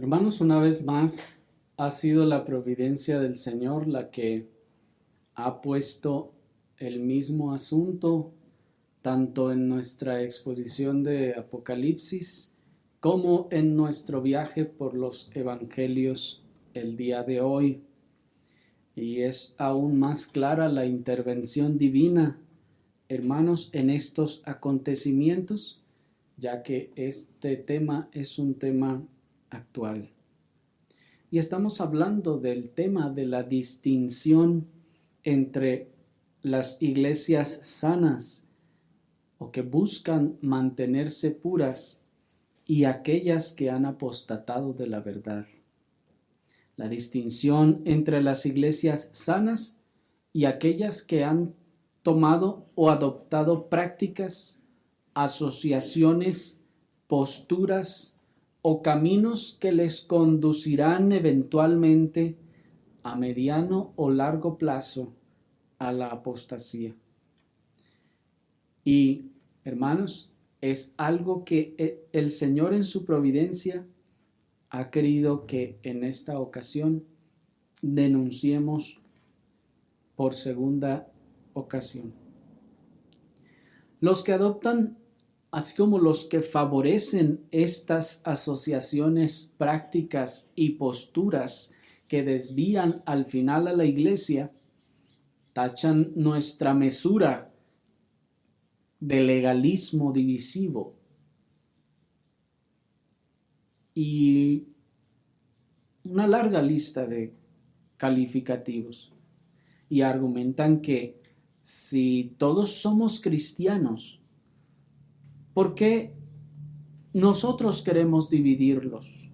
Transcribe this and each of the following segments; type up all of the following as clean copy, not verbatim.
Hermanos, una vez más ha sido la providencia del Señor la que ha puesto el mismo asunto tanto en nuestra exposición de Apocalipsis como en nuestro viaje por los Evangelios el día de hoy. Y es aún más clara la intervención divina, hermanos, en estos acontecimientos, ya que este tema es un tema actual. Y estamos hablando del tema de la distinción entre las iglesias sanas o que buscan mantenerse puras y aquellas que han apostatado de la verdad. La distinción entre las iglesias sanas y aquellas que han tomado o adoptado prácticas, asociaciones, posturas o caminos que les conducirán eventualmente a mediano o largo plazo a la apostasía. Y, hermanos, es algo que el Señor en su providencia ha querido que en esta ocasión denunciemos por segunda ocasión. Los que adoptan, así como los que favorecen estas asociaciones, prácticas y posturas que desvían al final a la iglesia, tachan nuestra mesura de legalismo divisivo y una larga lista de calificativos, y argumentan que si todos somos cristianos, ¿por qué nosotros queremos dividirlos?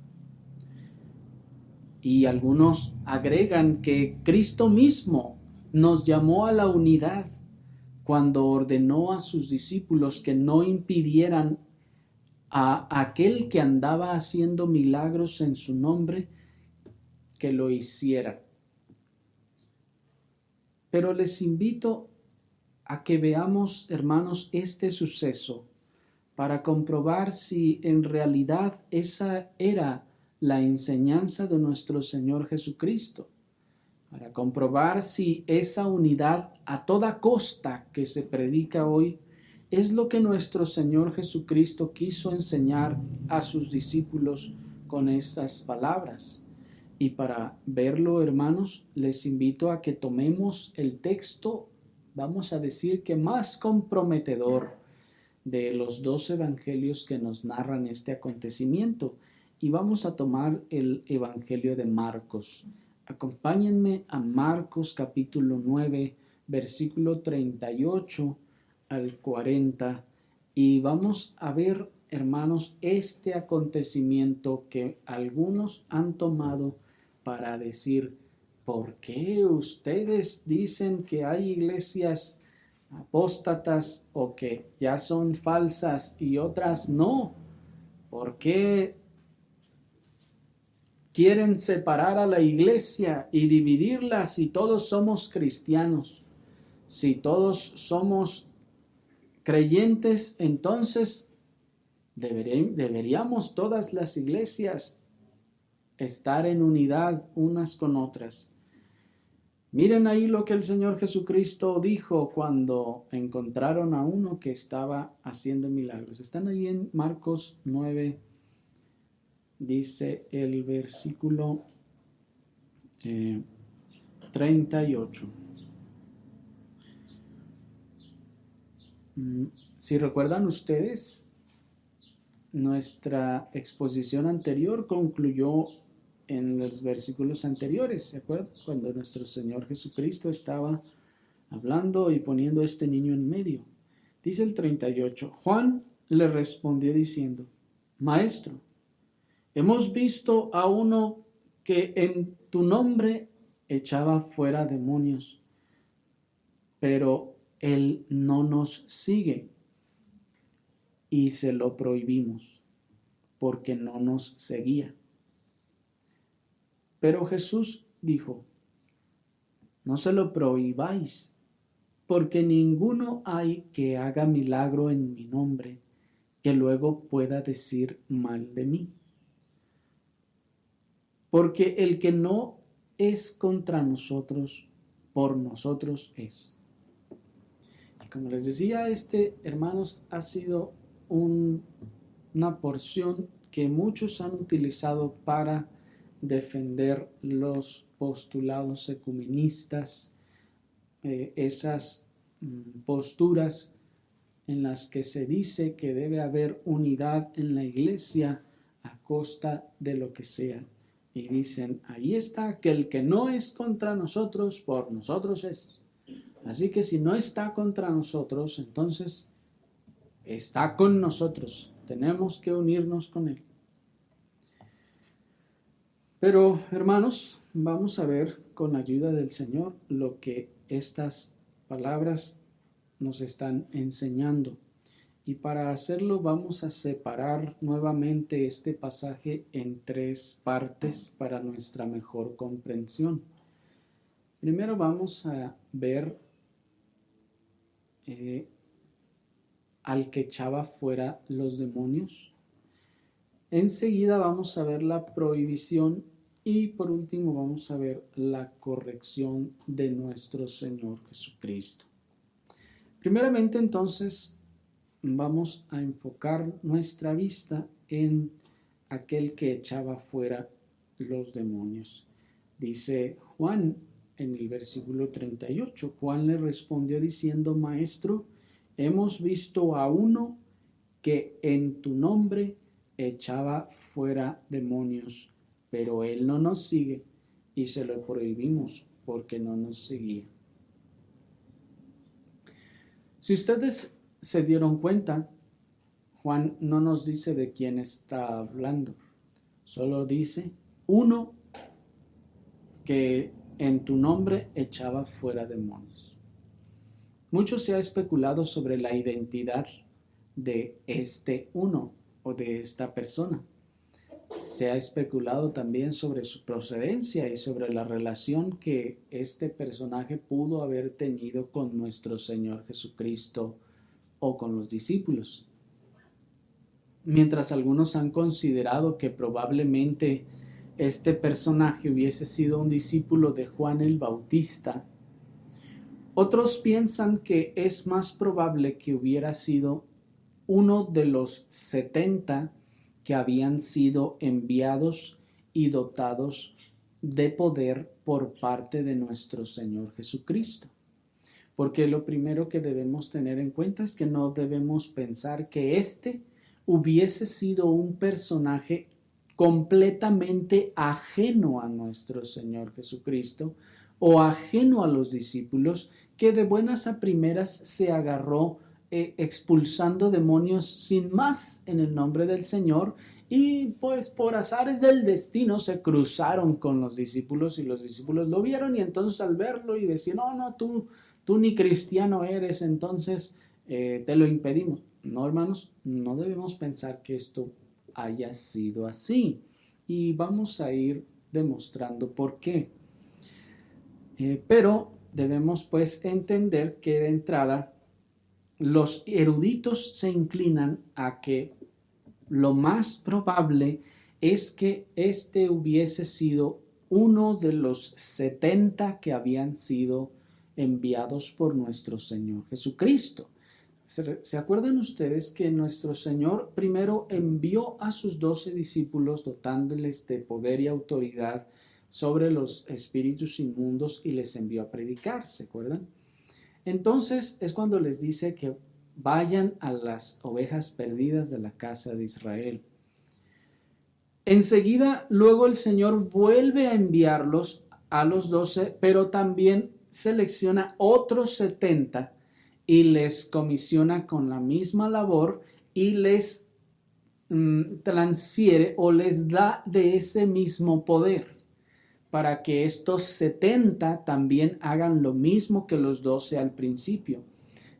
Y algunos agregan que Cristo mismo nos llamó a la unidad cuando ordenó a sus discípulos que no impidieran a aquel que andaba haciendo milagros en su nombre que lo hiciera. Pero les invito a que veamos, hermanos, este suceso para comprobar si en realidad esa era la enseñanza de nuestro Señor Jesucristo, para comprobar si esa unidad a toda costa que se predica hoy es lo que nuestro Señor Jesucristo quiso enseñar a sus discípulos con estas palabras. Y para verlo, hermanos, les invito a que tomemos el texto, vamos a decir que más comprometedor de los dos evangelios que nos narran este acontecimiento, y vamos a tomar el evangelio de Marcos. Acompáñenme a Marcos capítulo 9, versículo 38 al 40, y vamos a ver, hermanos, este acontecimiento que algunos han tomado para decir: ¿por qué ustedes dicen que hay iglesias apóstatas o que ya son falsas y otras no? ¿Por qué quieren separar a la iglesia y dividirla si todos somos cristianos? Si todos somos creyentes, entonces deberíamos todas las iglesias estar en unidad unas con otras. Miren ahí lo que el Señor Jesucristo dijo cuando encontraron a uno que estaba haciendo milagros. Están ahí en Marcos 9, dice el versículo 38. Si recuerdan ustedes, nuestra exposición anterior concluyó en los versículos anteriores, ¿se acuerdan? Cuando nuestro Señor Jesucristo estaba hablando y poniendo a este niño en medio. Dice el 38, Juan le respondió diciendo: Maestro, hemos visto a uno que en tu nombre echaba fuera demonios, pero él no nos sigue y se lo prohibimos porque no nos seguía. Pero Jesús dijo: no se lo prohibáis, porque ninguno hay que haga milagro en mi nombre que luego pueda decir mal de mí. porque el que no es contra nosotros, por nosotros es. Y como les decía, hermanos, ha sido una porción que muchos han utilizado para defender los postulados ecumenistas, esas posturas en las que se dice que debe haber unidad en la iglesia a costa de lo que sea. Y dicen, ahí está, que el que no es contra nosotros, por nosotros es. Así que si no está contra nosotros, entonces está con nosotros. Tenemos que unirnos con él. Pero, hermanos, vamos a ver con la ayuda del Señor lo que estas palabras nos están enseñando. Y para hacerlo vamos a separar nuevamente este pasaje en 3 partes para nuestra mejor comprensión. Primero vamos a ver al que echaba fuera los demonios. Enseguida vamos a ver la prohibición y por último vamos a ver la corrección de nuestro Señor Jesucristo. Primeramente entonces vamos a enfocar nuestra vista en aquel que echaba fuera los demonios. Dice Juan en el versículo 38, Juan le respondió diciendo, Maestro, hemos visto a uno que en tu nombre echaba fuera demonios, pero él no nos sigue y se lo prohibimos porque no nos seguía. Si ustedes se dieron cuenta, Juan no nos dice de quién está hablando, solo dice uno que en tu nombre echaba fuera demonios. Mucho se ha especulado sobre la identidad de este uno o de esta persona. Se ha especulado también sobre su procedencia y sobre la relación que este personaje pudo haber tenido con nuestro Señor Jesucristo o con los discípulos. Mientras algunos han considerado que probablemente este personaje hubiese sido un discípulo de Juan el Bautista, otros piensan que es más probable que hubiera sido uno de los 70 que habían sido enviados y dotados de poder por parte de nuestro Señor Jesucristo. Porque lo primero que debemos tener en cuenta es que no debemos pensar que hubiese sido un personaje completamente ajeno a nuestro Señor Jesucristo o ajeno a los discípulos, que de buenas a primeras se agarró expulsando demonios sin más en el nombre del Señor, y pues por azares del destino se cruzaron con los discípulos y los discípulos lo vieron, y entonces al verlo y decir, no, tú ni cristiano eres, entonces te lo impedimos. No, hermanos, no debemos pensar que esto haya sido así, y vamos a ir demostrando por qué. Pero debemos pues entender que de entrada los eruditos se inclinan a que lo más probable es que hubiese sido uno de los 70 que habían sido enviados por nuestro Señor Jesucristo. ¿Se acuerdan ustedes que nuestro Señor primero envió a sus 12 discípulos dotándoles de poder y autoridad sobre los espíritus inmundos y les envió a predicar? ¿Se acuerdan? Entonces es cuando les dice que vayan a las ovejas perdidas de la casa de Israel. Enseguida, luego el Señor vuelve a enviarlos a los 12, pero también selecciona otros 70 y les comisiona con la misma labor y les transfiere o les da de ese mismo poder, para que estos 70 también hagan lo mismo que los 12 al principio.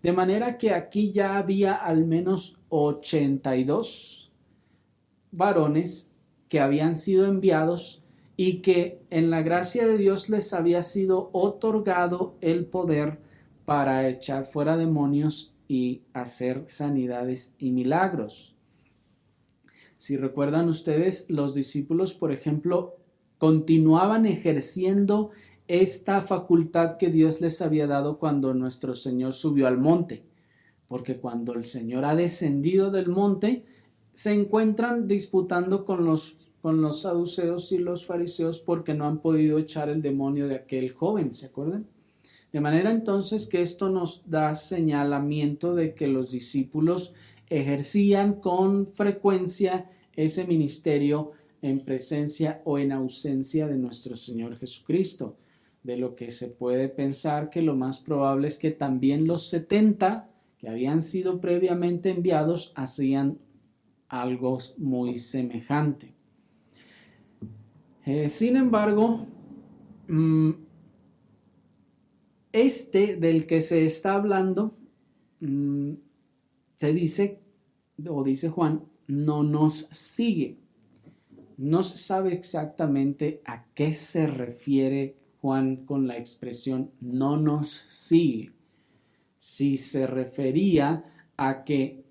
De manera que aquí ya había al menos 82 varones que habían sido enviados y que en la gracia de Dios les había sido otorgado el poder para echar fuera demonios y hacer sanidades y milagros. Si recuerdan ustedes, los discípulos, por ejemplo, continuaban ejerciendo esta facultad que Dios les había dado cuando nuestro Señor subió al monte, porque cuando el Señor ha descendido del monte, se encuentran disputando con los saduceos y los fariseos porque no han podido echar el demonio de aquel joven, ¿se acuerdan? De manera entonces que esto nos da señalamiento de que los discípulos ejercían con frecuencia ese ministerio en presencia o en ausencia de nuestro Señor Jesucristo, de lo que se puede pensar que lo más probable es que también los 70 que habían sido previamente enviados hacían algo muy semejante. Sin embargo, este del que se está hablando, se dice, o dice Juan, no nos sigue. No se sabe exactamente a qué se refiere Juan con la expresión no nos sigue. Si se refería a que,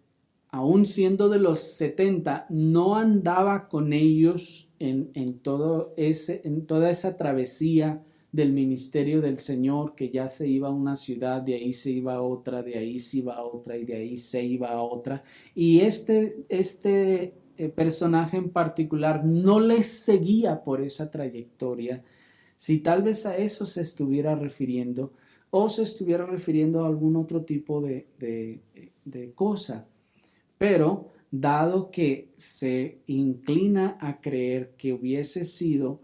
aun siendo de los 70, no andaba con ellos en toda esa travesía del ministerio del Señor, que ya se iba a una ciudad, de ahí se iba a otra, de ahí se iba a otra y de ahí se iba a otra. Y este personaje en particular no les seguía por esa trayectoria. Si tal vez a eso se estuviera refiriendo, o se estuviera refiriendo a algún otro tipo de cosa. Pero dado que se inclina a creer que hubiese sido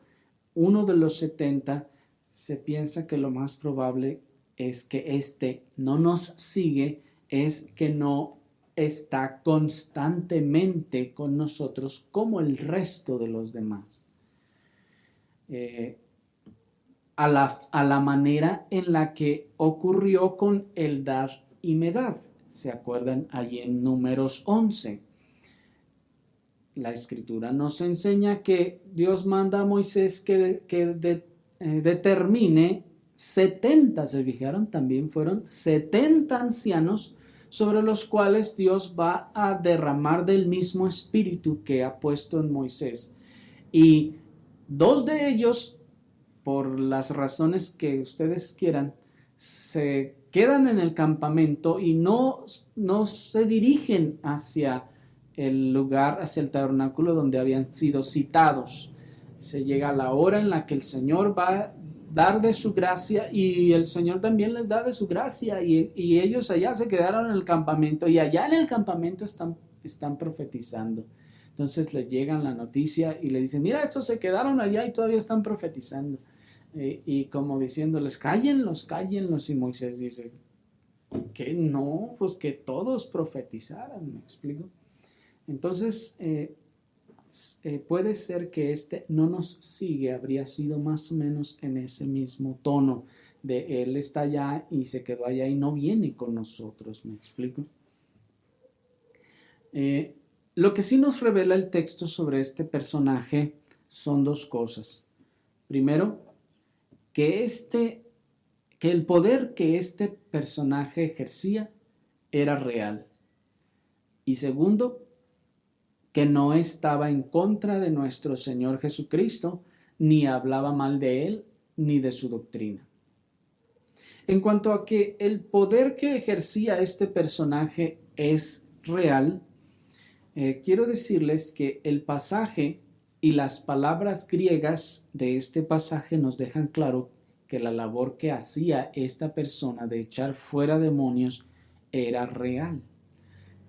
uno de los 70, se piensa que lo más probable es que este no nos sigue, es que no está constantemente con nosotros como el resto de los demás. A la manera en la que ocurrió con Eldad y Medad. ¿Se acuerdan? Allí en Números 11. La escritura nos enseña que Dios manda a Moisés que determine 70, ¿se fijaron? También fueron 70 ancianos sobre los cuales Dios va a derramar del mismo espíritu que ha puesto en Moisés. Y 2 de ellos, por las razones que ustedes quieran, se quedan en el campamento y no se dirigen hacia el lugar, hacia el tabernáculo donde habían sido citados. Se llega a la hora en la que el Señor va a dar de su gracia y el Señor también les da de su gracia y ellos allá se quedaron en el campamento y allá en el campamento están profetizando. Entonces les llegan la noticia y le dicen, mira, estos se quedaron allá y todavía están profetizando. Y como diciéndoles, cállenlos, y Moisés dice, que no, pues que todos profetizaran, ¿me explico? Entonces, puede ser que este no nos sigue, habría sido más o menos en ese mismo tono, de él está allá y se quedó allá y no viene con nosotros, ¿me explico? Lo que sí nos revela el texto sobre este personaje son 2 cosas. Primero, que el poder que este personaje ejercía era real. Y segundo, que no estaba en contra de nuestro Señor Jesucristo, ni hablaba mal de él, ni de su doctrina. En cuanto a que el poder que ejercía este personaje es real, quiero decirles que el pasaje y las palabras griegas de este pasaje nos dejan claro que la labor que hacía esta persona de echar fuera demonios era real.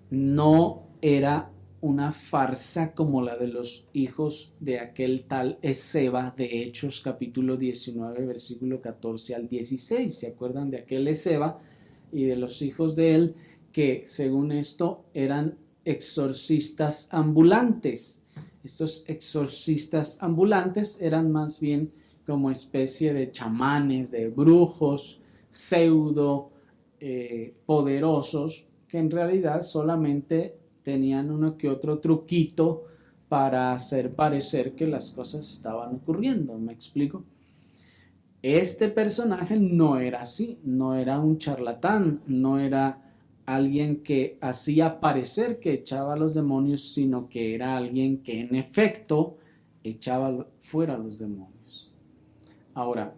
No era una farsa como la de los hijos de aquel tal Esceva de Hechos capítulo 19 versículo 14 al 16. ¿Se acuerdan de aquel Esceva y de los hijos de él que según esto eran exorcistas ambulantes? Estos exorcistas ambulantes eran más bien como especie de chamanes, de brujos, pseudo poderosos, que en realidad solamente tenían uno que otro truquito para hacer parecer que las cosas estaban ocurriendo, ¿me explico? Este personaje no era así, no era un charlatán, no era alguien que hacía parecer que echaba a los demonios, sino que era alguien que en efecto echaba fuera a los demonios. Ahora,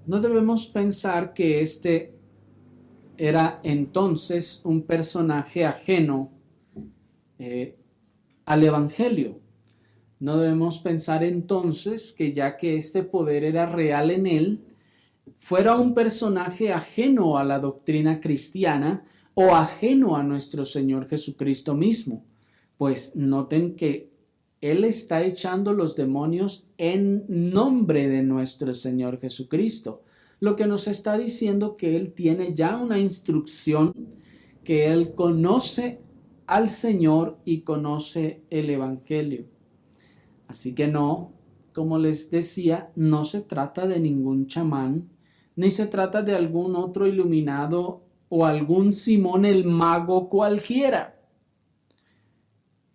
no debemos pensar que este era entonces un personaje ajeno al Evangelio. No debemos pensar entonces que ya que este poder era real en él, fuera un personaje ajeno a la doctrina cristiana o ajeno a nuestro Señor Jesucristo mismo. Pues noten que Él está echando los demonios en nombre de nuestro Señor Jesucristo, lo que nos está diciendo que Él tiene ya una instrucción, que Él conoce al Señor y conoce el Evangelio. Así que no, como les decía, no se trata de ningún chamán, ni se trata de algún otro iluminado o algún Simón el mago cualquiera,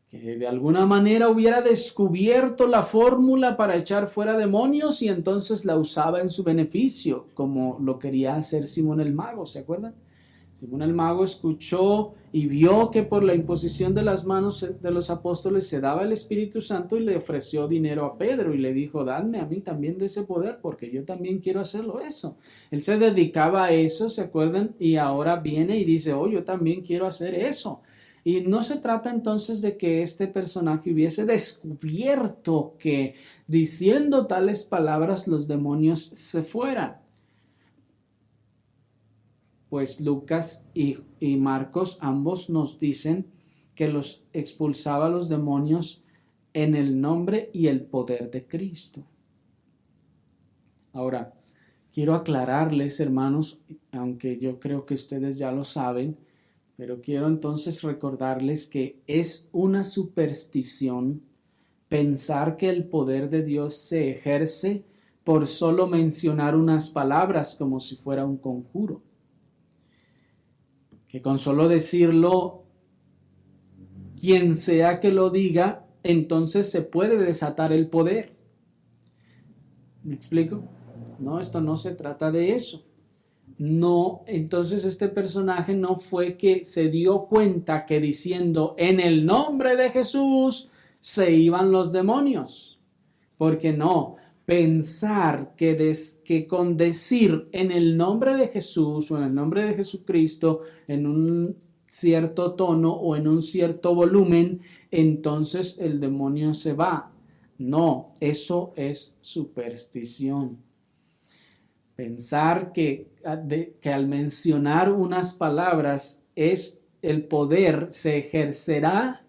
que de alguna manera hubiera descubierto la fórmula para echar fuera demonios y entonces la usaba en su beneficio, como lo quería hacer Simón el mago, ¿se acuerdan? Simón el mago escuchó y vio que por la imposición de las manos de los apóstoles se daba el Espíritu Santo y le ofreció dinero a Pedro y le dijo, dadme a mí también de ese poder porque yo también quiero hacerlo eso. Él se dedicaba a eso, ¿se acuerdan? Y ahora viene y dice, oh, yo también quiero hacer eso. Y no se trata entonces de que este personaje hubiese descubierto que diciendo tales palabras los demonios se fueran. Pues Lucas y Marcos ambos nos dicen que los expulsaba los demonios en el nombre y el poder de Cristo. Ahora, quiero aclararles, hermanos, aunque yo creo que ustedes ya lo saben, pero quiero entonces recordarles que es una superstición pensar que el poder de Dios se ejerce por solo mencionar unas palabras como si fuera un conjuro. Que con solo decirlo, quien sea que lo diga, entonces se puede desatar el poder. ¿Me explico? No, esto no se trata de eso. No, entonces este personaje no fue que se dio cuenta que diciendo en el nombre de Jesús se iban los demonios. Porque no, pensar que con decir en el nombre de Jesús o en el nombre de Jesucristo en un cierto tono o en un cierto volumen, entonces el demonio se va. No, eso es superstición. Pensar que al mencionar unas palabras es el poder se ejercerá,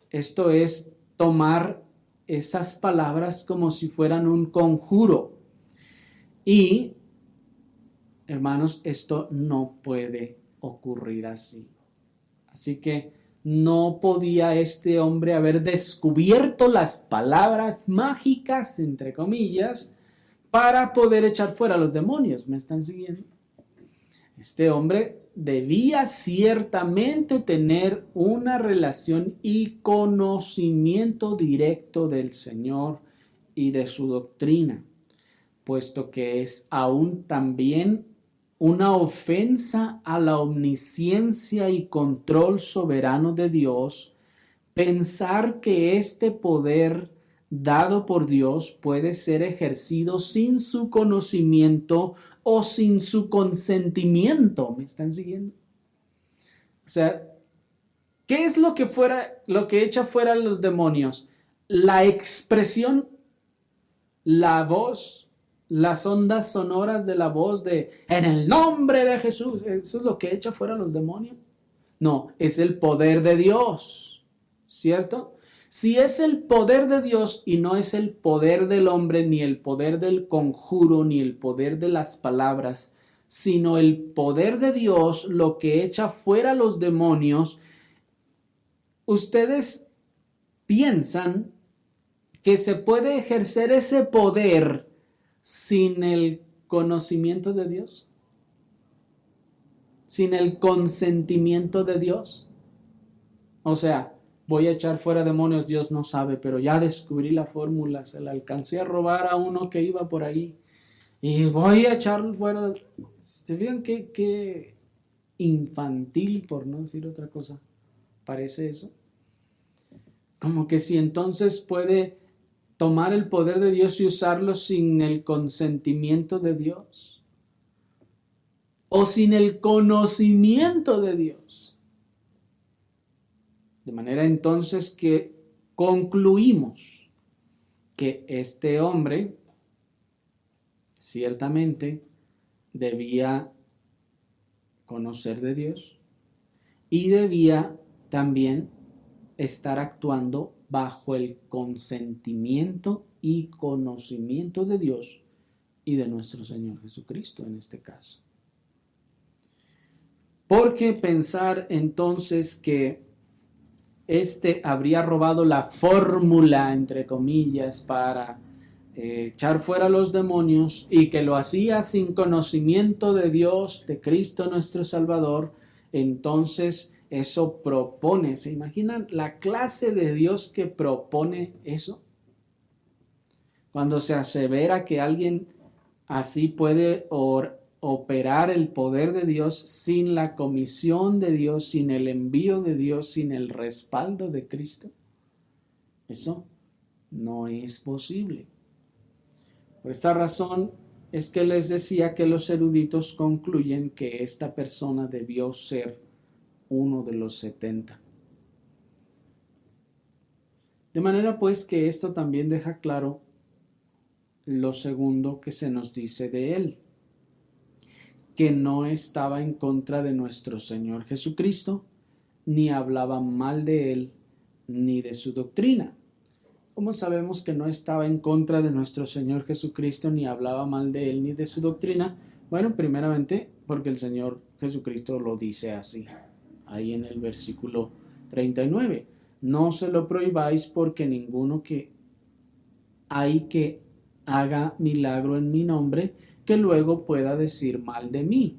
esto es tomar esas palabras como si fueran un conjuro. Y, hermanos, esto no puede ocurrir así. Así que no podía este hombre haber descubierto las palabras mágicas, entre comillas, para poder echar fuera a los demonios. ¿Me están siguiendo? Este hombre debía ciertamente tener una relación y conocimiento directo del Señor y de su doctrina, puesto que es aún también una ofensa a la omnisciencia y control soberano de Dios pensar que este poder dado por Dios puede ser ejercido sin su conocimiento o sin su consentimiento. ¿Me están siguiendo? O sea, ¿qué es lo que echa fuera a los demonios? La expresión, la voz, las ondas sonoras de la voz de en el nombre de Jesús. ¿Eso es lo que echa fuera a los demonios? No, es el poder de Dios, ¿cierto? Si es el poder de Dios y no es el poder del hombre, ni el poder del conjuro, ni el poder de las palabras, sino el poder de Dios, lo que echa fuera a los demonios, ustedes piensan que se puede ejercer ese poder sin el conocimiento de Dios, sin el consentimiento de Dios. O sea, voy a echar fuera demonios, Dios no sabe, pero ya descubrí la fórmula, se la alcancé a robar a uno que iba por ahí y voy a echarlo fuera. ¿Se fijan qué infantil, por no decir otra cosa, parece eso? Como que si entonces puede tomar el poder de Dios y usarlo sin el consentimiento de Dios o sin el conocimiento de Dios. De manera entonces que concluimos que este hombre ciertamente debía conocer de Dios y debía también estar actuando bajo el consentimiento y conocimiento de Dios y de nuestro Señor Jesucristo en este caso. Porque pensar entonces que este habría robado la fórmula, entre comillas, para echar fuera a los demonios y que lo hacía sin conocimiento de Dios, de Cristo nuestro Salvador, entonces eso propone, ¿se imaginan la clase de Dios que propone eso? Cuando se asevera que alguien así puede operar el poder de Dios sin la comisión de Dios, sin el envío de Dios, sin el respaldo de Cristo, eso no es posible. Por esta razón es que les decía que los eruditos concluyen que esta persona debió ser uno de los 70. De manera pues que esto también deja claro lo segundo que se nos dice de él, que no estaba en contra de nuestro Señor Jesucristo, ni hablaba mal de él, ni de su doctrina. ¿Cómo sabemos que no estaba en contra de nuestro Señor Jesucristo, ni hablaba mal de él, ni de su doctrina? Bueno, primeramente porque el Señor Jesucristo lo dice así, ahí en el versículo 39. No se lo prohibáis porque ninguno que hay que haga milagro en mi nombre, que luego pueda decir mal de mí.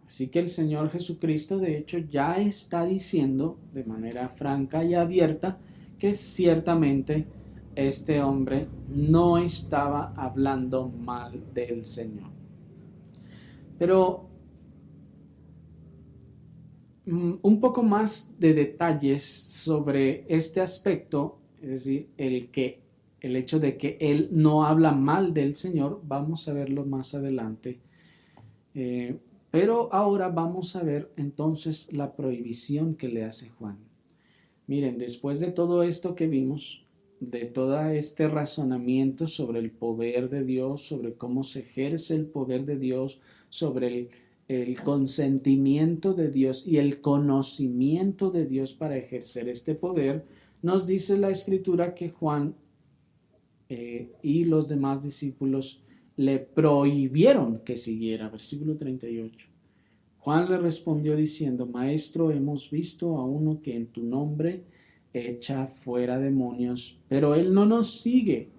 Así que el Señor Jesucristo de hecho ya está diciendo de manera franca y abierta que ciertamente este hombre no estaba hablando mal del Señor. Pero un poco más de detalles sobre este aspecto, es decir, el hecho de que él no habla mal del Señor, vamos a verlo más adelante. Pero ahora vamos a ver entonces la prohibición que le hace Juan. Miren, después de todo esto que vimos, de todo este razonamiento sobre el poder de Dios, sobre cómo se ejerce el poder de Dios, sobre el consentimiento de Dios y el conocimiento de Dios para ejercer este poder, nos dice la Escritura que Juan y los demás discípulos le prohibieron que siguiera. Versículo 38. Juan le respondió diciendo: Maestro, hemos visto a uno que en tu nombre echa fuera demonios, pero él no nos sigue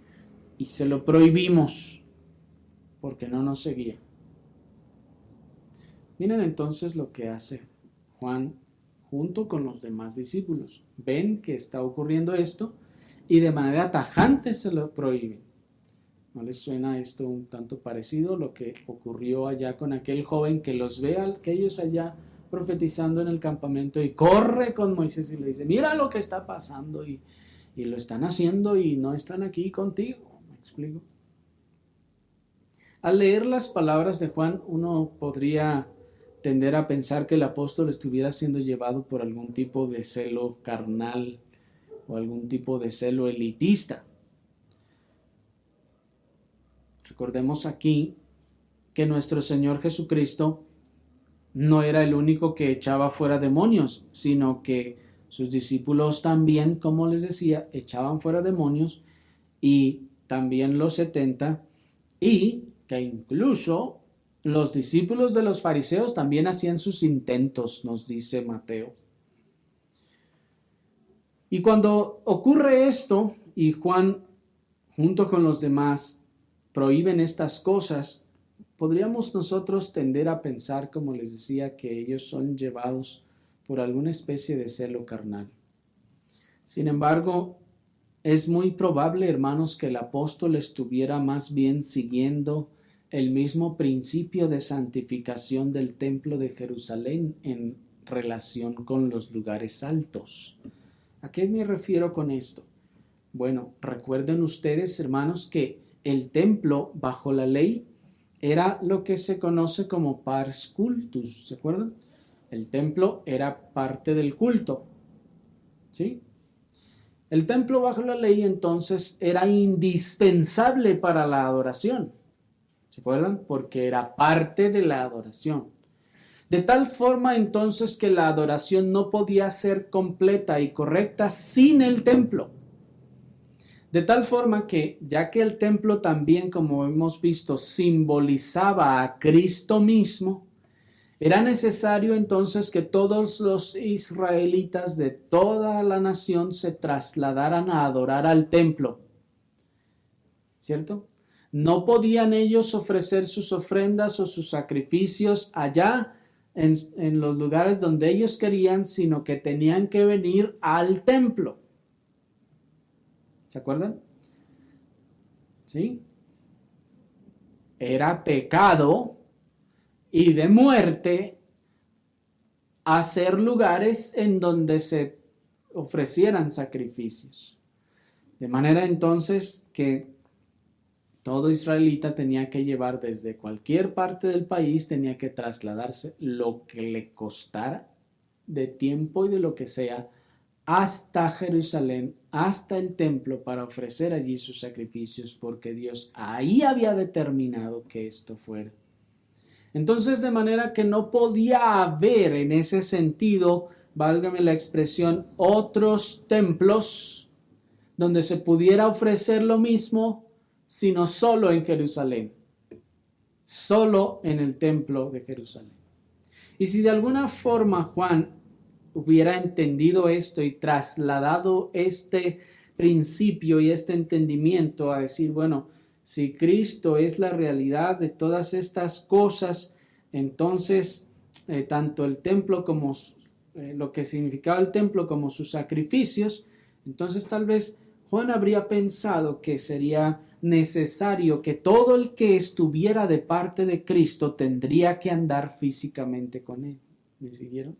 y se lo prohibimos porque no nos seguía. Miren entonces lo que hace Juan junto con los demás discípulos. Ven que está ocurriendo esto y de manera tajante se lo prohíben. ¿No les suena esto un tanto parecido? Lo que ocurrió allá con aquel joven que los ve a aquellos allá profetizando en el campamento y corre con Moisés y le dice: mira lo que está pasando y lo están haciendo y no están aquí contigo. ¿Me explico? Al leer las palabras de Juan, uno podría tender a pensar que el apóstol estuviera siendo llevado por algún tipo de celo carnal o algún tipo de celo elitista. Recordemos aquí que nuestro Señor Jesucristo no era el único que echaba fuera demonios, sino que sus discípulos también, como les decía, echaban fuera demonios, y también los 70, y que incluso los discípulos de los fariseos también hacían sus intentos, nos dice Mateo. Y cuando ocurre esto y Juan junto con los demás prohíben estas cosas, podríamos nosotros tender a pensar, como les decía, que ellos son llevados por alguna especie de celo carnal. Sin embargo, es muy probable, hermanos, que el apóstol estuviera más bien siguiendo el mismo principio de santificación del templo de Jerusalén en relación con los lugares altos. ¿A qué me refiero con esto? Bueno, recuerden ustedes, hermanos, que el templo bajo la ley era lo que se conoce como pars cultus, ¿se acuerdan? El templo era parte del culto, ¿sí? El templo bajo la ley entonces era indispensable para la adoración, ¿se acuerdan? Porque era parte de la adoración. De tal forma entonces que la adoración no podía ser completa y correcta sin el templo. De tal forma que, ya que el templo también, como hemos visto, simbolizaba a Cristo mismo, era necesario entonces que todos los israelitas de toda la nación se trasladaran a adorar al templo, ¿cierto? No podían ellos ofrecer sus ofrendas o sus sacrificios allá en los lugares donde ellos querían, sino que tenían que venir al templo. ¿Se acuerdan? ¿Sí? Era pecado y de muerte hacer lugares en donde se ofrecieran sacrificios. De manera entonces que todo israelita tenía que llevar desde cualquier parte del país, tenía que trasladarse lo que le costara de tiempo y de lo que sea, hasta Jerusalén, hasta el templo, para ofrecer allí sus sacrificios, porque Dios ahí había determinado que esto fuera. Entonces, de manera que no podía haber en ese sentido, válgame la expresión, otros templos donde se pudiera ofrecer lo mismo, sino solo en Jerusalén, solo en el templo de Jerusalén. Y si de alguna forma Juan hubiera entendido esto y trasladado este principio y este entendimiento a decir, bueno, si Cristo es la realidad de todas estas cosas, entonces tanto el templo como lo que significaba el templo como sus sacrificios, entonces tal vez Juan habría pensado que sería necesario que todo el que estuviera de parte de Cristo tendría que andar físicamente con él. ¿Me siguieron?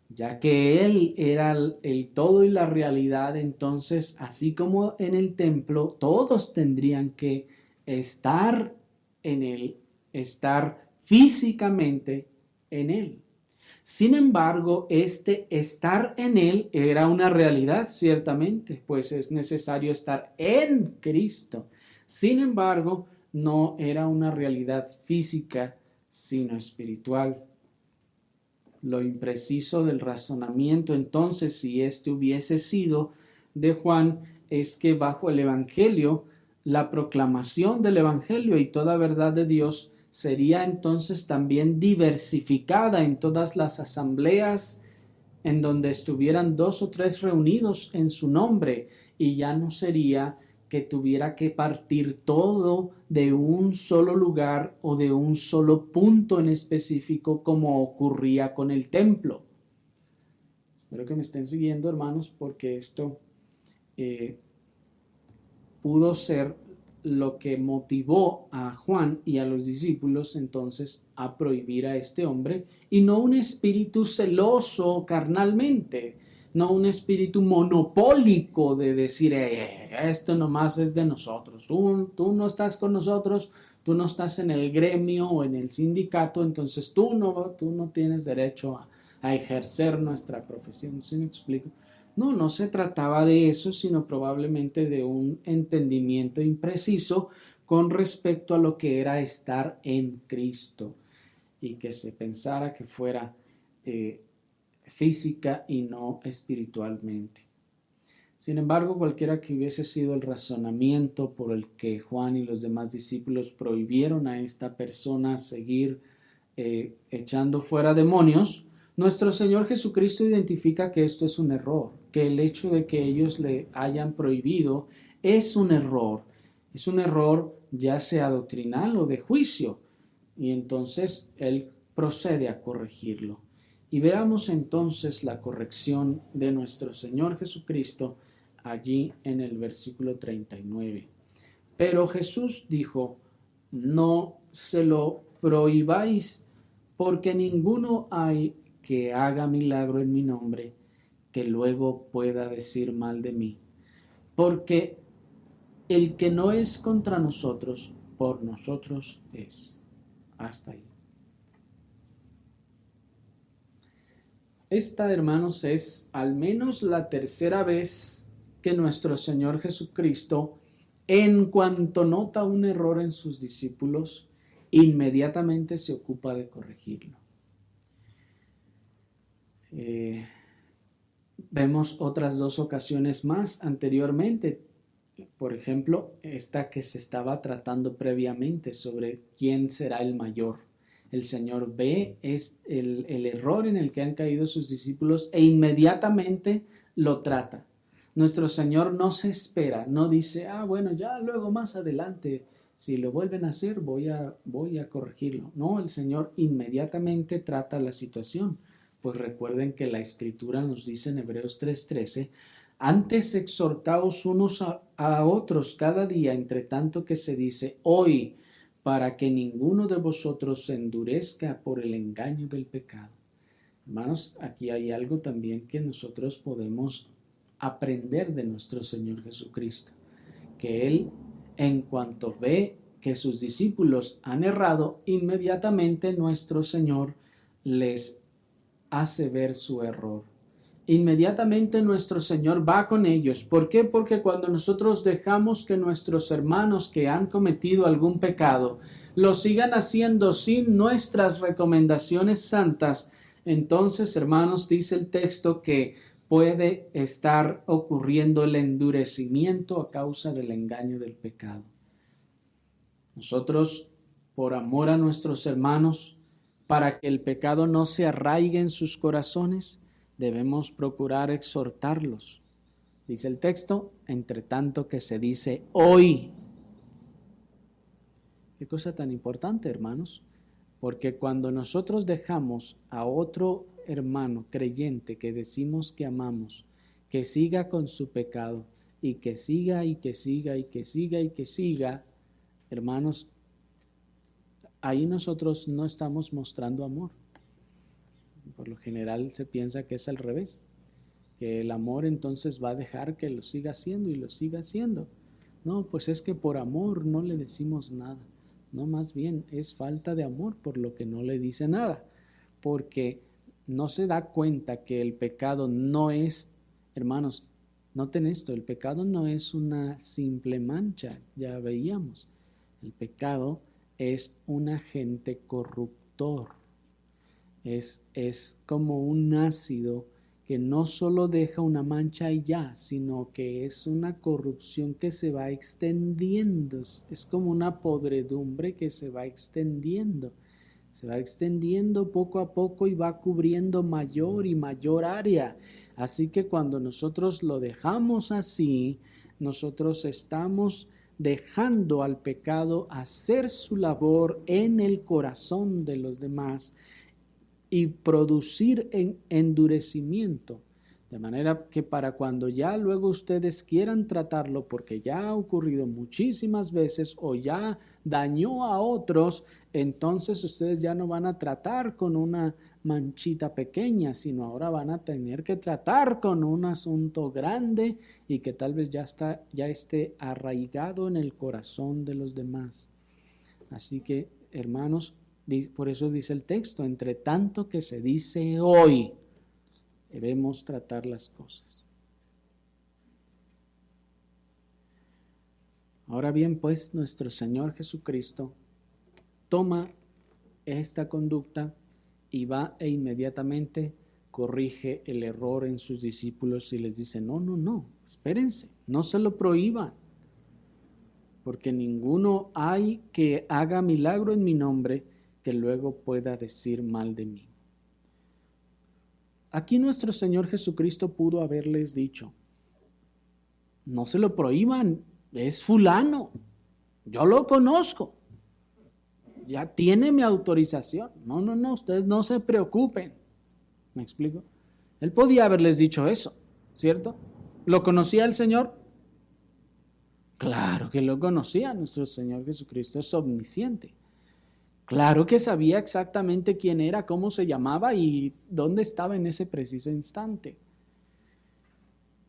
Ya que Él era el todo y la realidad, entonces, así como en el templo, todos tendrían que estar en Él, estar físicamente en Él. Sin embargo, este estar en Él era una realidad, ciertamente, pues es necesario estar en Cristo. Sin embargo, no era una realidad física, sino espiritual. Lo impreciso del razonamiento, entonces, si este hubiese sido de Juan, es que bajo el Evangelio, la proclamación del Evangelio y toda verdad de Dios sería entonces también diversificada en todas las asambleas en donde estuvieran 2 o 3 reunidos en su nombre, y ya no sería que tuviera que partir todo de un solo lugar o de un solo punto en específico como ocurría con el templo. Espero que me estén siguiendo, hermanos, porque esto pudo ser lo que motivó a Juan y a los discípulos entonces a prohibir a este hombre, y no un espíritu celoso carnalmente, no un espíritu monopólico de decir, esto nomás es de nosotros, tú no estás con nosotros, tú no estás en el gremio o en el sindicato, entonces tú no tienes derecho a ejercer nuestra profesión. ¿Sí me explico? No, no se trataba de eso, sino probablemente de un entendimiento impreciso con respecto a lo que era estar en Cristo, y que se pensara que fuera física y no espiritualmente. Sin embargo, cualquiera que hubiese sido el razonamiento por el que Juan y los demás discípulos prohibieron a esta persona seguir echando fuera demonios, nuestro Señor Jesucristo identifica que esto es un error, que el hecho de que ellos le hayan prohibido es un error ya sea doctrinal o de juicio, y entonces Él procede a corregirlo. Y veamos entonces la corrección de nuestro Señor Jesucristo allí en el versículo 39. Pero Jesús dijo, no se lo prohibáis, porque ninguno hay que haga milagro en mi nombre que luego pueda decir mal de mí. Porque el que no es contra nosotros, por nosotros es. Hasta ahí. Esta, hermanos, es al menos la tercera vez que nuestro Señor Jesucristo, en cuanto nota un error en sus discípulos, inmediatamente se ocupa de corregirlo. Vemos otras dos ocasiones más anteriormente. Por ejemplo, esta que se estaba tratando previamente sobre quién será el mayor. El Señor ve el error en el que han caído sus discípulos e inmediatamente lo trata. Nuestro Señor no se espera, no dice, bueno, ya luego más adelante, si lo vuelven a hacer, voy a corregirlo. No, el Señor inmediatamente trata la situación. Pues recuerden que la Escritura nos dice en Hebreos 3:13, antes exhortaos unos a otros cada día, entre tanto que se dice hoy, para que ninguno de vosotros se endurezca por el engaño del pecado. Hermanos, aquí hay algo también que nosotros podemos aprender de nuestro Señor Jesucristo, que Él, en cuanto ve que sus discípulos han errado, inmediatamente nuestro Señor les hace ver su error. Inmediatamente nuestro Señor va con ellos. ¿Por qué? Porque cuando nosotros dejamos que nuestros hermanos que han cometido algún pecado lo sigan haciendo sin nuestras recomendaciones santas, entonces, hermanos, dice el texto que puede estar ocurriendo el endurecimiento a causa del engaño del pecado. Nosotros, por amor a nuestros hermanos, para que el pecado no se arraigue en sus corazones, debemos procurar exhortarlos. Dice el texto, entre tanto que se dice hoy. Qué cosa tan importante, hermanos, porque cuando nosotros dejamos a otro hermano creyente que decimos que amamos, que siga con su pecado y que siga y que siga y que siga y que siga, hermanos, ahí nosotros no estamos mostrando amor. Por lo general se piensa que es al revés, que el amor entonces va a dejar que lo siga haciendo y lo siga haciendo. No, pues es que por amor no le decimos nada. No, más bien es falta de amor por lo que no le dice nada, porque no se da cuenta que el pecado no es, hermanos, noten esto, el pecado no es una simple mancha, ya veíamos. El pecado es un agente corruptor. Es como un ácido que no solo deja una mancha y ya, sino que es una corrupción que se va extendiendo. Es como una podredumbre que se va extendiendo. Se va extendiendo poco a poco y va cubriendo mayor y mayor área. Así que cuando nosotros lo dejamos así, nosotros estamos dejando al pecado hacer su labor en el corazón de los demás y producir endurecimiento, de manera que para cuando ya luego ustedes quieran tratarlo, porque ya ha ocurrido muchísimas veces o ya dañó a otros, entonces ustedes ya no van a tratar con una manchita pequeña, sino ahora van a tener que tratar con un asunto grande y que tal vez ya esté arraigado en el corazón de los demás. Así que, hermanos, por eso dice el texto, entre tanto que se dice hoy, debemos tratar las cosas. Ahora bien, pues, nuestro Señor Jesucristo toma esta conducta y va e inmediatamente corrige el error en sus discípulos y les dice, no, espérense, no se lo prohíban, porque ninguno hay que haga milagro en mi nombre que luego pueda decir mal de mí. Aquí nuestro Señor Jesucristo pudo haberles dicho, no se lo prohíban, es fulano, yo lo conozco, ya tiene mi autorización. No, ustedes no se preocupen. ¿Me explico? Él podía haberles dicho eso, ¿cierto? ¿Lo conocía el Señor? Claro que lo conocía, nuestro Señor Jesucristo es omnisciente. Claro que sabía exactamente quién era, cómo se llamaba y dónde estaba en ese preciso instante.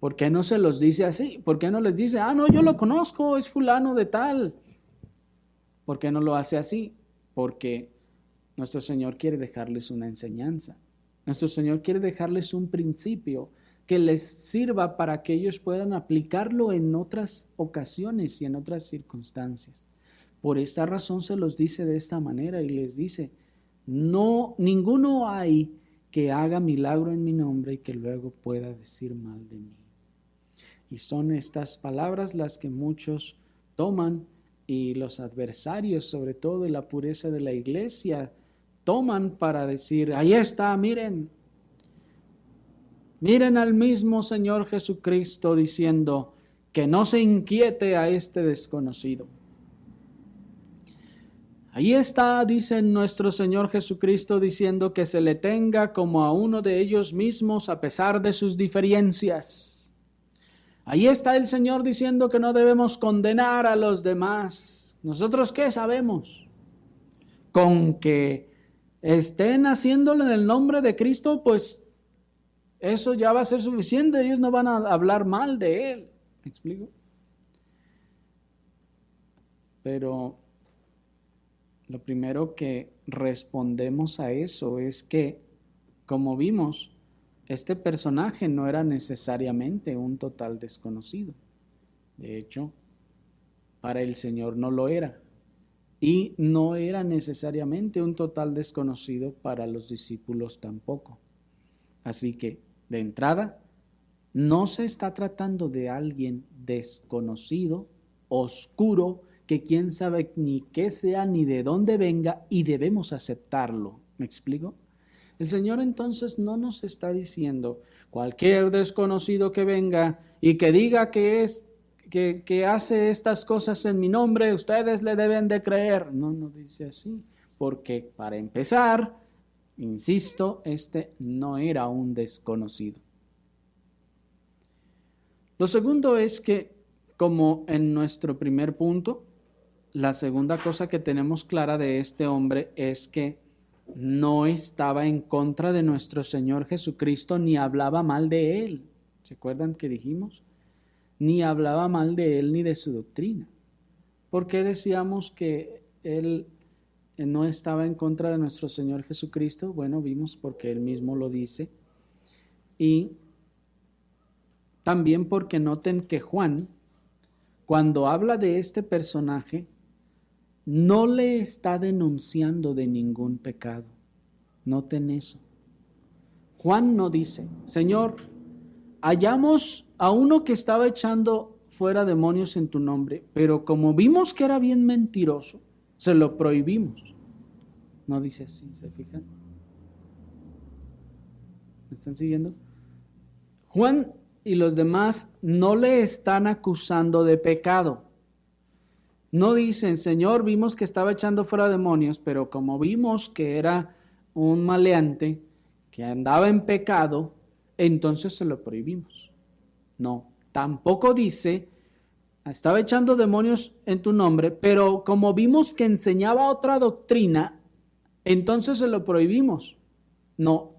¿Por qué no se los dice así? ¿Por qué no les dice, no, yo lo conozco, es fulano de tal? ¿Por qué no lo hace así? Porque nuestro Señor quiere dejarles una enseñanza. Nuestro Señor quiere dejarles un principio que les sirva para que ellos puedan aplicarlo en otras ocasiones y en otras circunstancias. Por esta razón se los dice de esta manera y les dice, no, ninguno hay que haga milagro en mi nombre y que luego pueda decir mal de mí. Y son estas palabras las que muchos toman y los adversarios, sobre todo de la pureza de la iglesia, toman para decir, ahí está, miren al mismo Señor Jesucristo diciendo que no se inquiete a este desconocido. Ahí está, dice nuestro Señor Jesucristo, diciendo que se le tenga como a uno de ellos mismos a pesar de sus diferencias. Ahí está el Señor diciendo que no debemos condenar a los demás. ¿Nosotros qué sabemos? Con que estén haciéndolo en el nombre de Cristo, pues eso ya va a ser suficiente. Ellos no van a hablar mal de Él. ¿Me explico? Pero lo primero que respondemos a eso es que, como vimos, este personaje no era necesariamente un total desconocido. De hecho, para el Señor no lo era. Y no era necesariamente un total desconocido para los discípulos tampoco. Así que, de entrada, no se está tratando de alguien desconocido, oscuro, que quién sabe ni qué sea ni de dónde venga y debemos aceptarlo. ¿Me explico? El Señor entonces no nos está diciendo cualquier desconocido que venga y que diga que hace estas cosas en mi nombre, ustedes le deben de creer. No dice así, porque para empezar, insisto, este no era un desconocido. Lo segundo es que, como en nuestro primer punto, la segunda cosa que tenemos clara de este hombre es que no estaba en contra de nuestro Señor Jesucristo ni hablaba mal de Él. ¿Se acuerdan que dijimos? Ni hablaba mal de Él ni de su doctrina. ¿Por qué decíamos que Él no estaba en contra de nuestro Señor Jesucristo? Bueno, vimos porque Él mismo lo dice. Y también porque noten que Juan, cuando habla de este personaje, no le está denunciando de ningún pecado. Noten eso. Juan no dice, Señor, hallamos a uno que estaba echando fuera demonios en tu nombre, pero como vimos que era bien mentiroso, se lo prohibimos. No dice así, ¿se fijan? ¿Me están siguiendo? Juan y los demás no le están acusando de pecado. No dicen, Señor, vimos que estaba echando fuera demonios, pero como vimos que era un maleante, que andaba en pecado, entonces se lo prohibimos. No, tampoco dice, estaba echando demonios en tu nombre, pero como vimos que enseñaba otra doctrina, entonces se lo prohibimos. No.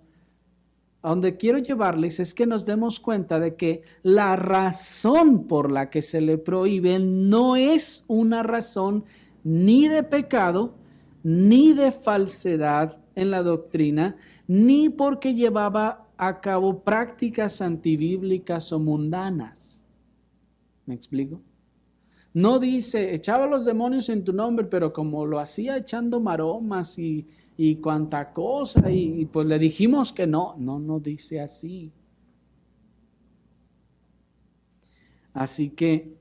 A donde quiero llevarles es que nos demos cuenta de que la razón por la que se le prohíbe no es una razón ni de pecado, ni de falsedad en la doctrina, ni porque llevaba a cabo prácticas antibíblicas o mundanas. ¿Me explico? No dice, echaba los demonios en tu nombre, pero como lo hacía echando maromas y cuanta cosa, y pues le dijimos que no dice así. Así que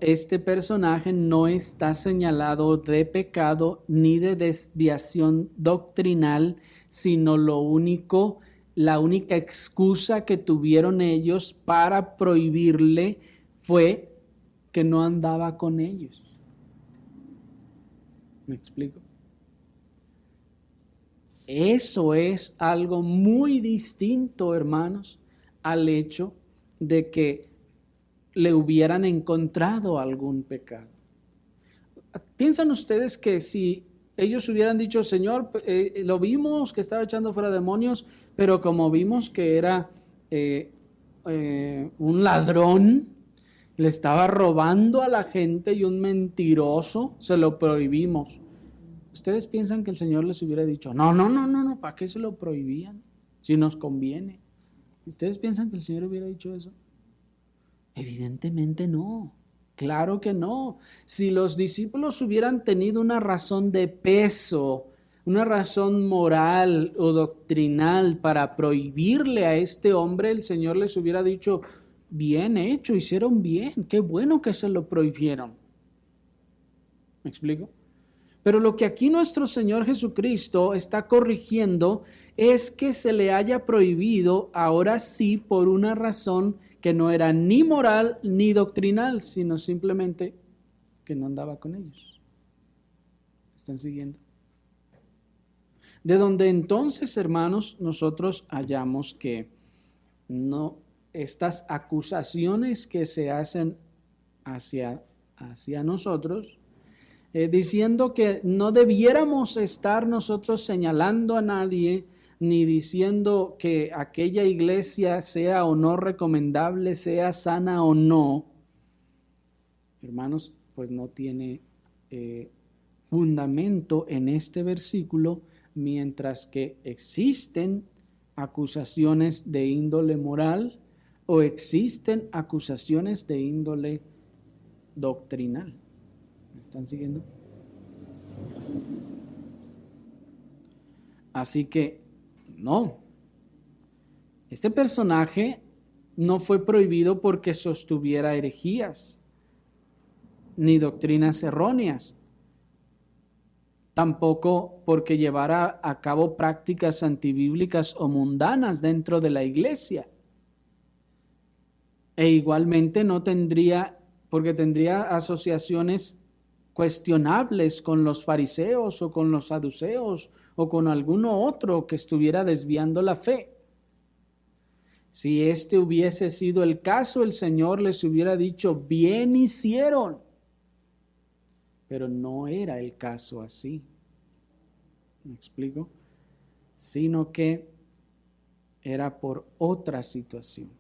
este personaje no está señalado de pecado ni de desviación doctrinal, sino la única excusa que tuvieron ellos para prohibirle fue que no andaba con ellos. ¿Me explico? Eso es algo muy distinto, hermanos, al hecho de que le hubieran encontrado algún pecado. ¿Piensan ustedes que si ellos hubieran dicho, Señor, lo vimos que estaba echando fuera demonios, pero como vimos que era un ladrón, le estaba robando a la gente y un mentiroso, se lo prohibimos. ¿Ustedes piensan que el Señor les hubiera dicho, no, ¿para qué se lo prohibían? Si nos conviene. ¿Ustedes piensan que el Señor hubiera dicho eso? Evidentemente no. Claro que no. Si los discípulos hubieran tenido una razón de peso, una razón moral o doctrinal para prohibirle a este hombre, el Señor les hubiera dicho, bien hecho, hicieron bien, qué bueno que se lo prohibieron. ¿Me explico? Pero lo que aquí nuestro Señor Jesucristo está corrigiendo es que se le haya prohibido ahora sí por una razón que no era ni moral ni doctrinal, sino simplemente que no andaba con ellos. ¿Están siguiendo? De donde entonces, hermanos, nosotros hallamos que no, estas acusaciones que se hacen hacia nosotros, diciendo que no debiéramos estar nosotros señalando a nadie, ni diciendo que aquella iglesia sea o no recomendable, sea sana o no, hermanos, pues no tiene fundamento en este versículo, mientras que existen acusaciones de índole moral o existen acusaciones de índole doctrinal. ¿Me están siguiendo? Así que, no. Este personaje no fue prohibido porque sostuviera herejías ni doctrinas erróneas, tampoco porque llevara a cabo prácticas antibíblicas o mundanas dentro de la iglesia. E igualmente no tendría, porque tendría asociaciones cuestionables con los fariseos o con los saduceos o con alguno otro que estuviera desviando la fe. Si este hubiese sido el caso, el Señor les hubiera dicho, bien hicieron. Pero no era el caso así. ¿Me explico? Sino que era por otra situación.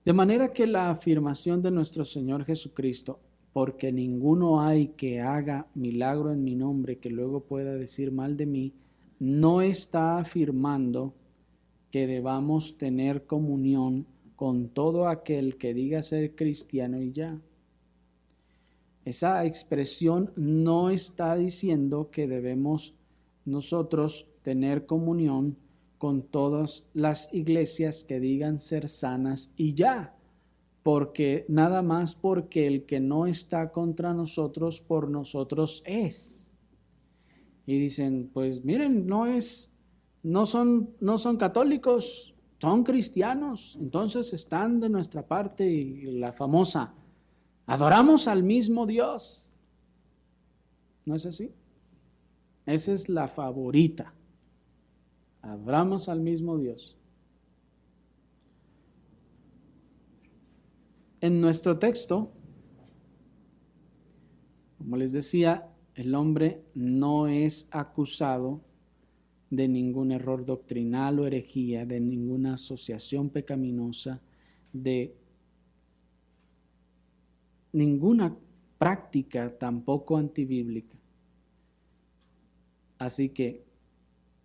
De manera que la afirmación de nuestro Señor Jesucristo, porque ninguno hay que haga milagro en mi nombre que luego pueda decir mal de mí, no está afirmando que debamos tener comunión con todo aquel que diga ser cristiano y ya. Esa expresión no está diciendo que debemos nosotros tener comunión con todas las iglesias que digan ser sanas y ya, porque nada más porque el que no está contra nosotros por nosotros es. Y dicen, pues miren, no son católicos, son cristianos, entonces están de nuestra parte. Y la famosa, adoramos al mismo Dios. ¿No es así? Esa es la favorita. Adoramos al mismo Dios. En nuestro texto, como les decía, el hombre no es acusado de ningún error doctrinal o herejía, de ninguna asociación pecaminosa, de ninguna práctica tampoco antibíblica. Así que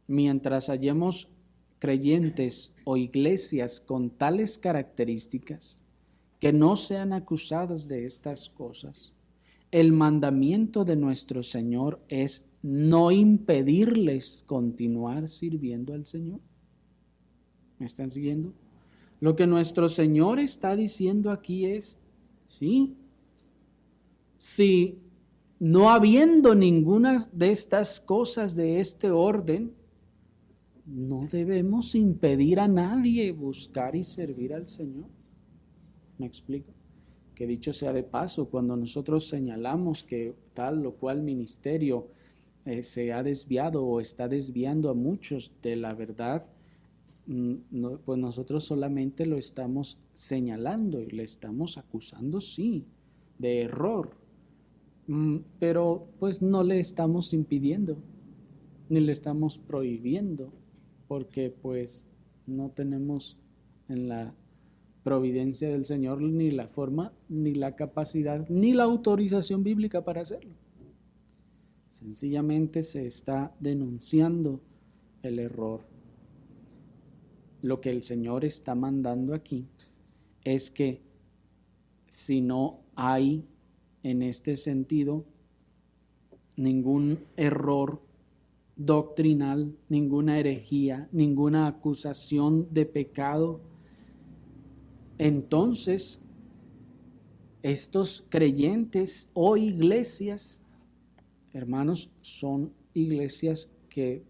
mientras hallemos creyentes o iglesias con tales características que no sean acusadas de estas cosas, el mandamiento de nuestro Señor es no impedirles continuar sirviendo al Señor. ¿Me están siguiendo? Lo que nuestro Señor está diciendo aquí es, sí, si no habiendo ninguna de estas cosas de este orden, no debemos impedir a nadie buscar y servir al Señor. ¿Me explico? Que dicho sea de paso, cuando nosotros señalamos que tal o cual ministerio se ha desviado o está desviando a muchos de la verdad, pues nosotros solamente lo estamos señalando y le estamos acusando, sí, de error, pero pues no le estamos impidiendo, ni le estamos prohibiendo, porque pues no tenemos en la providencia del Señor ni la forma, ni la capacidad, ni la autorización bíblica para hacerlo. Sencillamente se está denunciando el error. Lo que el Señor está mandando aquí es que si no hay en este sentido ningún error doctrinal, ninguna herejía, ninguna acusación de pecado, entonces estos creyentes o iglesias, hermanos, son iglesias que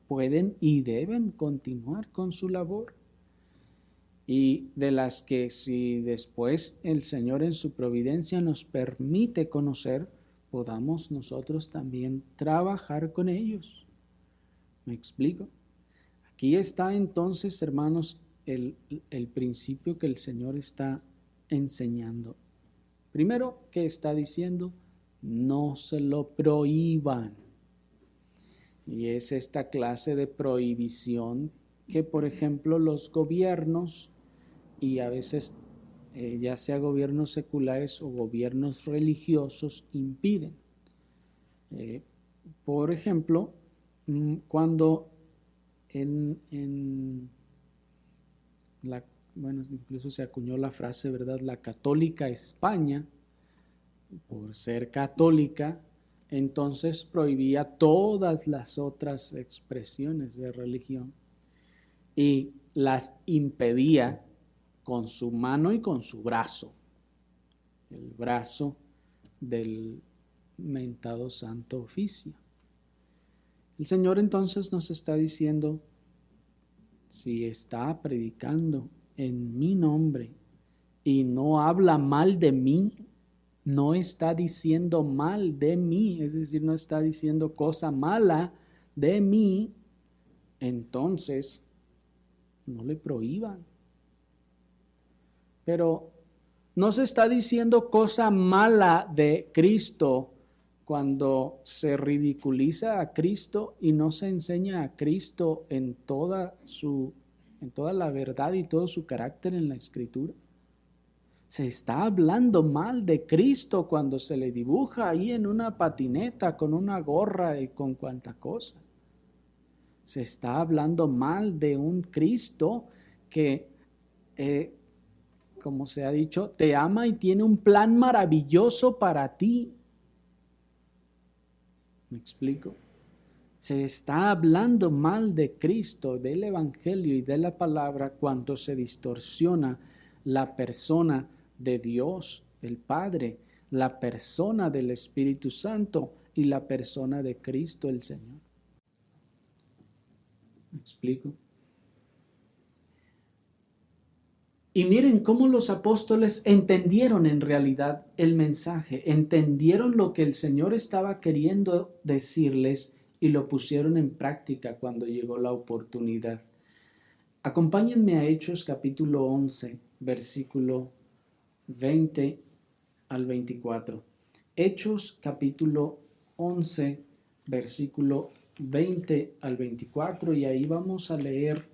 pueden y deben continuar con su labor, y de las que, si después el Señor en su providencia nos permite conocer, podamos nosotros también trabajar con ellos. ¿Me explico? Aquí está entonces, hermanos, el principio que el Señor está enseñando. Primero, ¿qué está diciendo? No se lo prohíban. Y es esta clase de prohibición que, por ejemplo, los gobiernos, y a veces ya sea gobiernos seculares o gobiernos religiosos, impiden. Por ejemplo, cuando bueno, incluso se acuñó la frase, ¿verdad? La católica España, por ser católica, entonces prohibía todas las otras expresiones de religión y las impedía con su mano y con su brazo, el brazo del mentado Santo Oficio. El Señor entonces nos está diciendo, si está predicando en mi nombre y no habla mal de mí, no está diciendo mal de mí, es decir, no está diciendo cosa mala de mí, entonces no le prohíban. Pero no se está diciendo cosa mala de Cristo cuando se ridiculiza a Cristo y no se enseña a Cristo en toda la verdad y todo su carácter en la Escritura. Se está hablando mal de Cristo cuando se le dibuja ahí en una patineta con una gorra y con cuanta cosa. Se está hablando mal de un Cristo que, como se ha dicho, te ama y tiene un plan maravilloso para ti. ¿Me explico? Se está hablando mal de Cristo, del Evangelio y de la palabra cuando se distorsiona la persona de Dios, el Padre, la persona del Espíritu Santo y la persona de Cristo el Señor. ¿Me explico? Y miren cómo los apóstoles entendieron en realidad el mensaje, entendieron lo que el Señor estaba queriendo decirles y lo pusieron en práctica cuando llegó la oportunidad. Acompáñenme a Hechos capítulo 11, versículo 20 al 24. Hechos capítulo 11, versículo 20 al 24, y ahí vamos a leer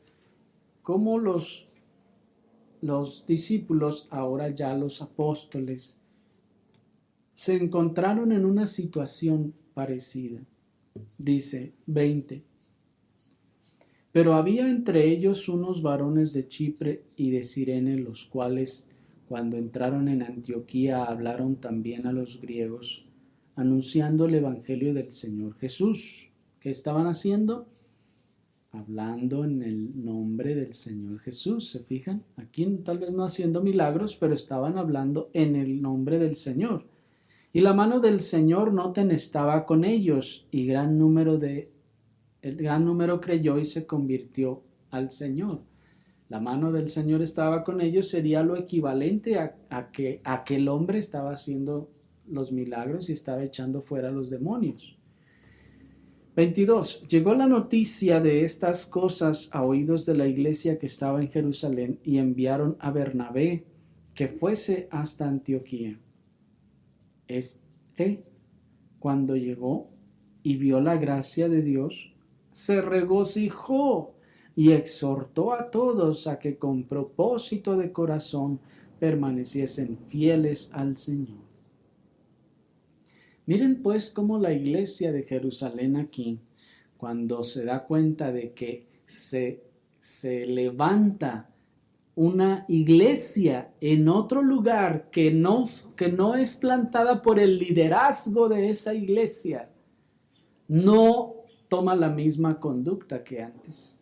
cómo los discípulos, ahora ya los apóstoles, se encontraron en una situación parecida. Dice 20. Pero había entre ellos unos varones de Chipre y de Cirene, los cuales, cuando entraron en Antioquía, hablaron también a los griegos, anunciando el evangelio del Señor Jesús. ¿Qué estaban haciendo? Hablando en el nombre del Señor Jesús. ¿Se fijan? Aquí tal vez no haciendo milagros, pero estaban hablando en el nombre del Señor. Y la mano del Señor, noten, estaba con ellos, y el gran número creyó y se convirtió al Señor. La mano del Señor estaba con ellos sería lo equivalente a que aquel hombre estaba haciendo los milagros y estaba echando fuera a los demonios. 22. Llegó la noticia de estas cosas a oídos de la iglesia que estaba en Jerusalén, y enviaron a Bernabé que fuese hasta Antioquía. Cuando llegó y vio la gracia de Dios, se regocijó y exhortó a todos a que con propósito de corazón permaneciesen fieles al Señor. Miren pues cómo la iglesia de Jerusalén aquí, cuando se da cuenta de que se levanta una iglesia en otro lugar que no es plantada por el liderazgo de esa iglesia, no toma la misma conducta que antes.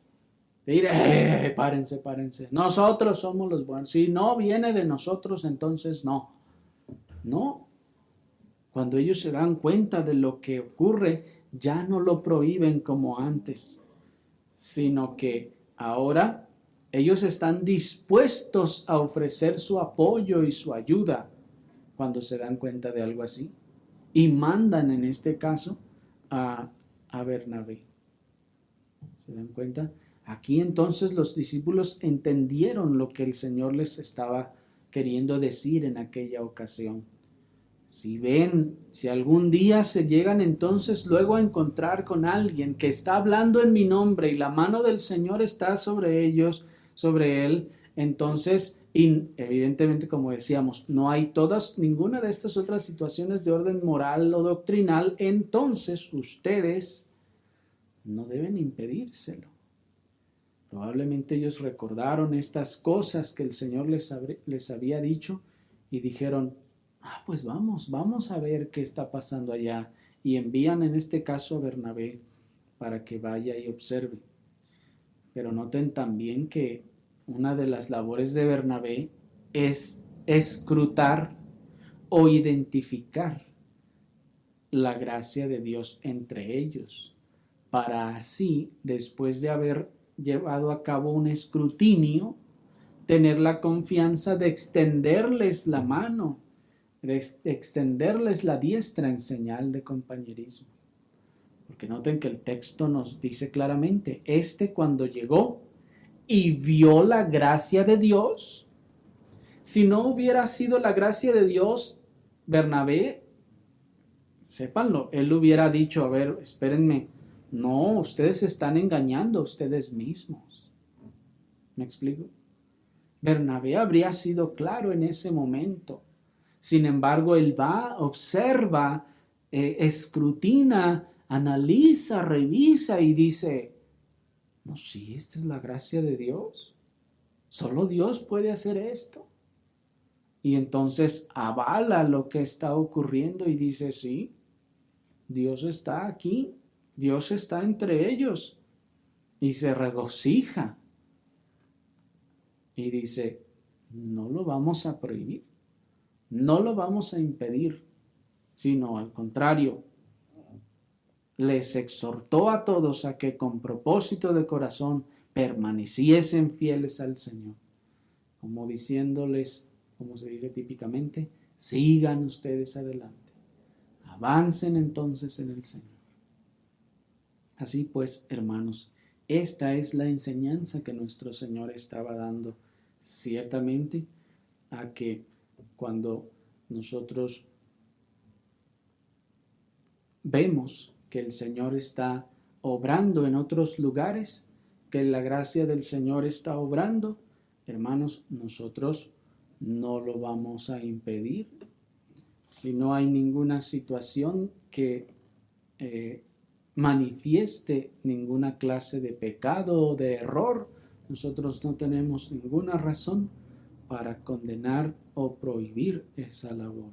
Diré, párense. Nosotros somos los buenos. Si no viene de nosotros, entonces no. No. Cuando ellos se dan cuenta de lo que ocurre, ya no lo prohíben como antes, sino que ahora ellos están dispuestos a ofrecer su apoyo y su ayuda cuando se dan cuenta de algo así. Y mandan en este caso a Bernabé. ¿Se dan cuenta? Aquí entonces los discípulos entendieron lo que el Señor les estaba queriendo decir en aquella ocasión. Si algún día se llegan entonces luego a encontrar con alguien que está hablando en mi nombre y la mano del Señor está sobre ellos, sobre él, entonces, evidentemente, como decíamos, no hay ninguna de estas otras situaciones de orden moral o doctrinal, entonces ustedes no deben impedírselo. Probablemente ellos recordaron estas cosas que el Señor les había dicho y dijeron, pues vamos a ver qué está pasando allá. Y envían en este caso a Bernabé para que vaya y observe. Pero noten también que una de las labores de Bernabé es escrutar o identificar la gracia de Dios entre ellos, para así, después de haber llevado a cabo un escrutinio, tener la confianza de extenderles la mano, de extenderles la diestra en señal de compañerismo. Porque noten que el texto nos dice claramente, cuando llegó y vio la gracia de Dios, si no hubiera sido la gracia de Dios, Bernabé, sépanlo, él hubiera dicho, a ver, espérenme, no, ustedes están engañando a ustedes mismos. ¿Me explico? Bernabé habría sido claro en ese momento. Sin embargo, él va, observa, escrutina, analiza, revisa y dice, no, sí, esta es la gracia de Dios. Solo Dios puede hacer esto. Y entonces avala lo que está ocurriendo y dice, sí, Dios está aquí, Dios está entre ellos. Y se regocija. Y dice, no lo vamos a prohibir, no lo vamos a impedir, sino al contrario, les exhortó a todos a que con propósito de corazón permaneciesen fieles al Señor, como diciéndoles, como se dice típicamente, sigan ustedes adelante, avancen entonces en el Señor. Así pues, hermanos, esta es la enseñanza que nuestro Señor estaba dando, ciertamente, a que cuando nosotros vemos que el Señor está obrando en otros lugares, que la gracia del Señor está obrando, hermanos, nosotros no lo vamos a impedir. Si no hay ninguna situación que manifieste ninguna clase de pecado o de error, nosotros no tenemos ninguna razón para condenar o prohibir esa labor.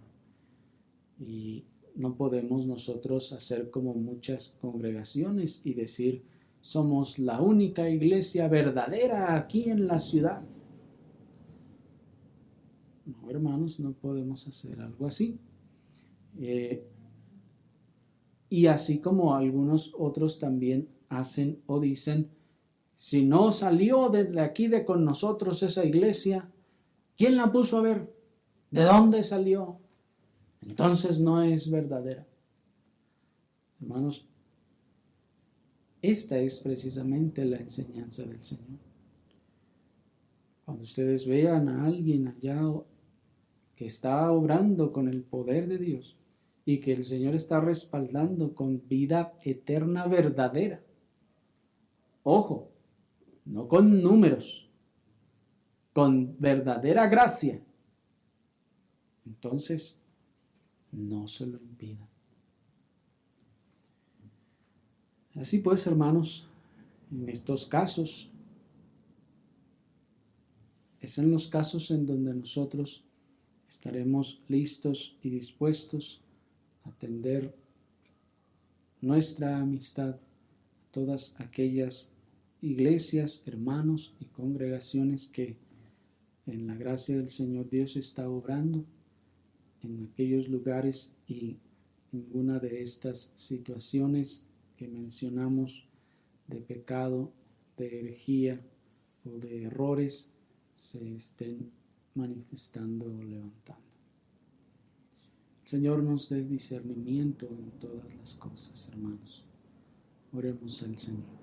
Y no podemos nosotros hacer como muchas congregaciones y decir, somos la única iglesia verdadera aquí en la ciudad. No, hermanos, no podemos hacer algo así. Y así como algunos otros también hacen o dicen, si no salió de aquí con nosotros esa iglesia, ¿quién la puso a ver? ¿De dónde salió? Entonces no es verdadera. Hermanos, esta es precisamente la enseñanza del Señor. Cuando ustedes vean a alguien allá que está obrando con el poder de Dios y que el Señor está respaldando con vida eterna verdadera, ojo, no con números, con verdadera gracia, entonces no se lo impida. Así pues, hermanos, en estos casos, es en los casos en donde nosotros estaremos listos y dispuestos a tender nuestra amistad a todas aquellas iglesias, hermanos y congregaciones que en la gracia del Señor Dios está obrando en aquellos lugares y ninguna de estas situaciones que mencionamos de pecado, de herejía o de errores se estén manifestando o levantando. El Señor nos dé discernimiento en todas las cosas, hermanos. Oremos al Señor.